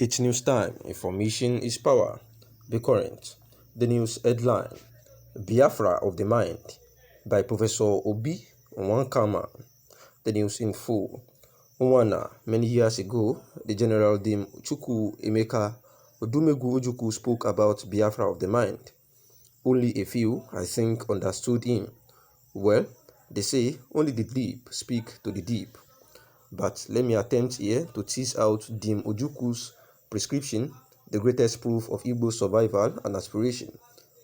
It's news time. Information is power. Be current. The news headline: Biafra of the Mind by Professor Obi Nwankama. The news in full. Many years ago, the General Dim Ojukwu Ojukwu spoke about Biafra of the mind. Only a few, I think, understood him. Well, they say only the deep speak to the deep. But let me attempt here to tease out Dim Ojukwu's prescription. The greatest proof of Igbo survival and aspiration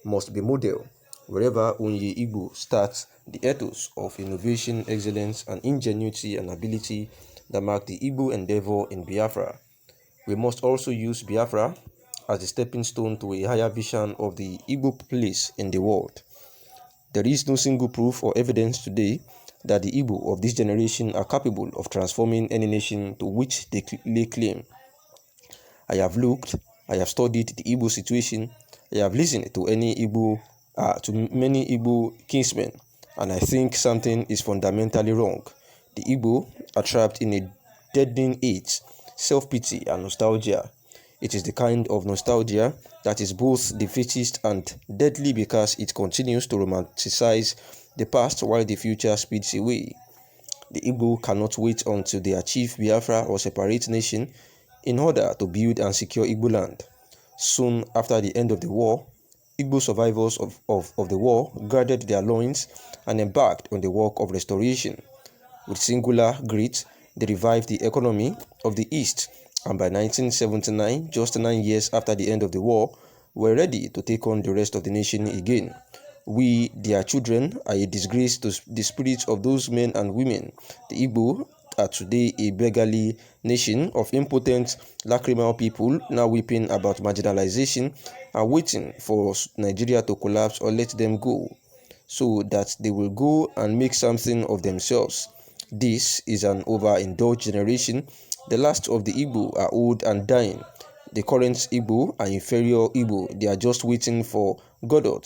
must be model wherever Onye Igbo starts the ethos of innovation, excellence, and ingenuity and ability that mark the Igbo endeavor in Biafra. We must also use Biafra as the stepping stone to a higher vision of the Igbo place in the world. There is no single proof or evidence today that the Igbo of this generation are capable of transforming any nation to which they lay claim. I have looked, I have studied the Igbo situation, I have listened to many Igbo kinsmen, and I think something is fundamentally wrong. The Igbo are trapped in a deadening age, self-pity and nostalgia. It is the kind of nostalgia that is both defeatist and deadly because it continues to romanticize the past while the future speeds away. The Igbo cannot wait until they achieve Biafra or separate nation in order to build and secure Igbo land. Soon after the end of the war, Igbo survivors of the war girded their loins and embarked on the work of restoration. With singular grit, they revived the economy of the East, and by 1979, just 9 years after the end of the war, were ready to take on the rest of the nation again. We, their children, are a disgrace to the spirits of those men and women. The Igbo are today a beggarly nation of impotent, lacrimal people now weeping about marginalization and waiting for Nigeria to collapse or let them go, so that they will go and make something of themselves. This is an overindulged generation. The last of the Igbo are old and dying. The current Igbo are inferior Igbo. They are just waiting for Godot.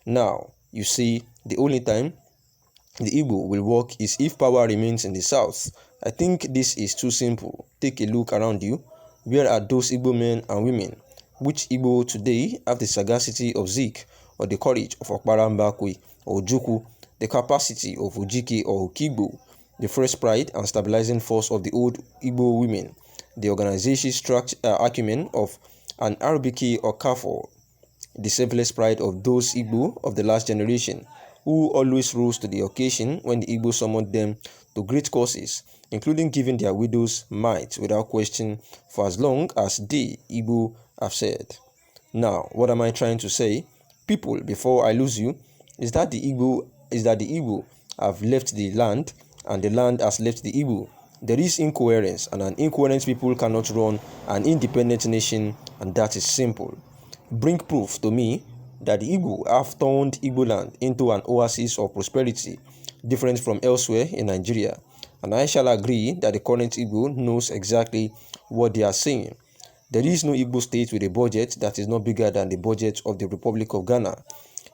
Now, you see, the only time the Igbo will work is if power remains in the south. I think this is too simple. Take a look around you. Where are those Igbo men and women? Which Igbo today have the sagacity of Zik, or the courage of Okparambakwe or Ojukwu, the capacity of Ojiki or Okigbo, the fresh pride and stabilizing force of the old Igbo women, the organization acumen of an RBK or Kafor, the selfless pride of those Igbo of the last generation, who always rose to the occasion when the Igbo summoned them to great causes, including giving their widows might without question for as long as they, Igbo, have said. Now, what am I trying to say? People, before I lose you, is that the Igbo have left the land and the land has left the Igbo. There is incoherence, and an incoherent people cannot run an independent nation, and that is simple. Bring proof to me that the Igbo have turned Igbo land into an oasis of prosperity, different from elsewhere in Nigeria, and I shall agree that the current Igbo knows exactly what they are saying. There is no Igbo state with a budget that is not bigger than the budget of the Republic of Ghana.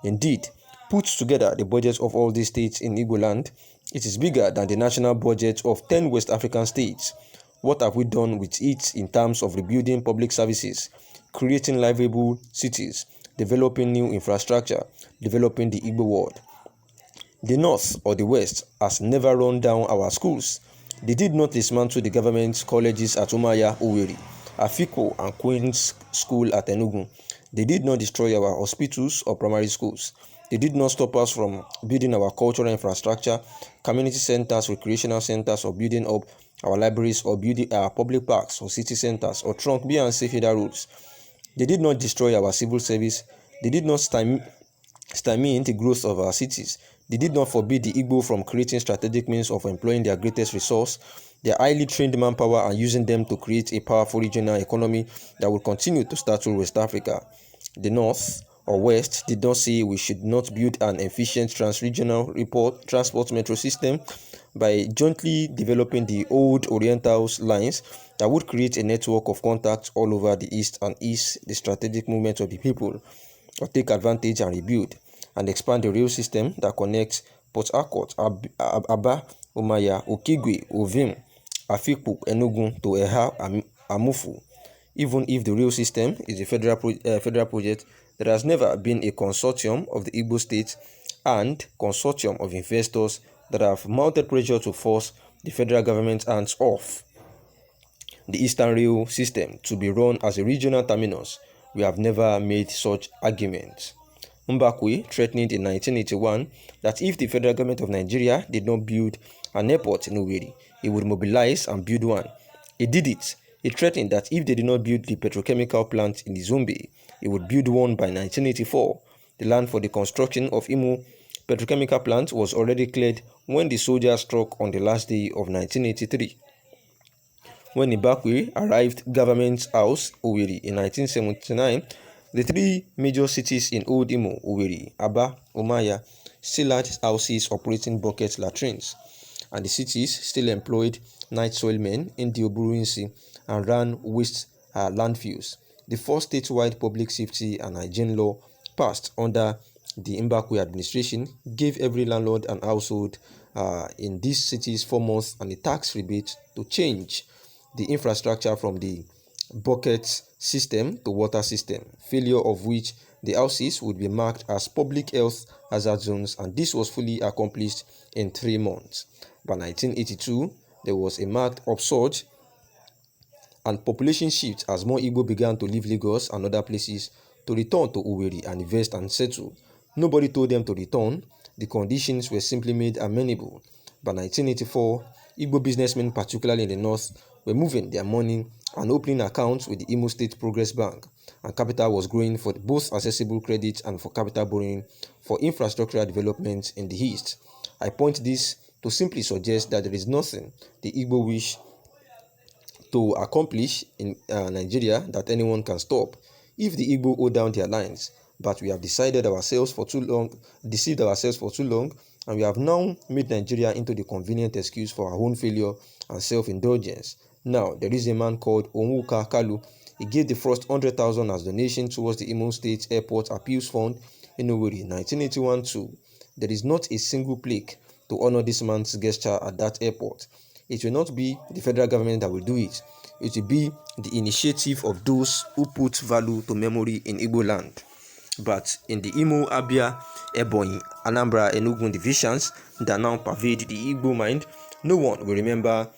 Indeed, put together the budget of all these states in Igbo land, it is bigger than the national budget of 10 West African states. What have we done with it in terms of rebuilding public services, creating livable cities, developing new infrastructure, developing the Igbo world? The North or the West has never run down our schools. They did not dismantle the government colleges at Umaya, Owerri, Afiko and Queen's School at Enugu. They did not destroy our hospitals or primary schools. They did not stop us from building our cultural infrastructure, community centers, recreational centers, or building up our libraries, or building our public parks or city centers, or trunk B and C feeder roads. They did not destroy our civil service. They did not stymie the growth of our cities. They did not forbid the Igbo from creating strategic means of employing their greatest resource, their highly trained manpower, and using them to create a powerful regional economy that will continue to startle West Africa. The North or West did not say we should not build an efficient trans-regional transport metro system by jointly developing the old Oriental lines that would create a network of contacts all over the East and ease the strategic movement of the people, or take advantage and rebuild and expand the rail system that connects Port Harcourt, Aba, Umaya, Okigwe, Ovim, Afikpo, Enugu to Eha, Amufu. Even if the real system is a federal project, there has never been a consortium of the Igbo states and consortium of investors that have mounted pressure to force the federal government hands off the Eastern Rail system to be run as a regional terminus. We have never made such arguments. Mbakwe threatened in 1981 that if the federal government of Nigeria did not build an airport in Owerri, he would mobilize and build one. He did it. He threatened that if they did not build the petrochemical plant in Izumbe, he would build one by 1984. The land for the construction of Imo petrochemical plant was already cleared when the soldiers struck on the last day of 1983. When Mbakwe arrived Government House, Owerri, in 1979, the three major cities in Old Imo, Owerri, Aba, Omaya, still had houses operating bucket latrines, and the cities still employed night soil men in the Oburuinsi and ran waste landfills. The first statewide public safety and hygiene law passed under the Mbakwe administration gave every landlord and household in these cities 4 months and a tax rebate to change the infrastructure from the bucket system to water system, failure of which the houses would be marked as public health hazard zones, and this was fully accomplished in 3 months. By 1982, there was a marked upsurge and population shift as more Igbo began to leave Lagos and other places to return to Owerri and invest and settle. Nobody told them to return. The conditions were simply made amenable. By 1984, Igbo businessmen, particularly in the north, were moving their money and opening accounts with the Imo State Progress Bank, and capital was growing for both accessible credit and for capital borrowing for infrastructural development in the east. I point this to simply suggest that there is nothing the Igbo wish to accomplish in Nigeria that anyone can stop if the Igbo hold down their lines. But we have deceived ourselves for too long, and we have now made Nigeria into the convenient excuse for our own failure and self-indulgence. Now, there is a man called Ojukwu Kalu. He gave the first 100,000 as donation towards the Imo State Airport Appeals Fund in Owerri, 1981 too. There is not a single plaque to honor this man's gesture at that airport. It will not be the federal government that will do it. It will be the initiative of those who put value to memory in Igbo land. But in the Imo, Abia, Ebonyi, Anambra, Enugu divisions that now pervade the Igbo mind, no one will remember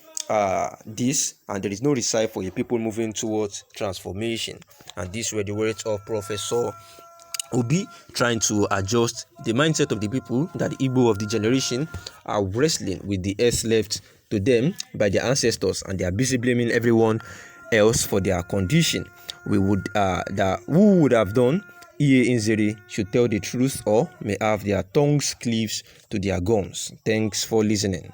this, and there is no recipe for a people moving towards transformation. And these were the words of Professor Obi, trying to adjust the mindset of the people that the Igbo of the generation are wrestling with the earth left to them by their ancestors, and they are busy blaming everyone else for their condition. Who would have done Iye Inzeri should tell the truth or may have their tongues cleaves to their gums. Thanks for listening.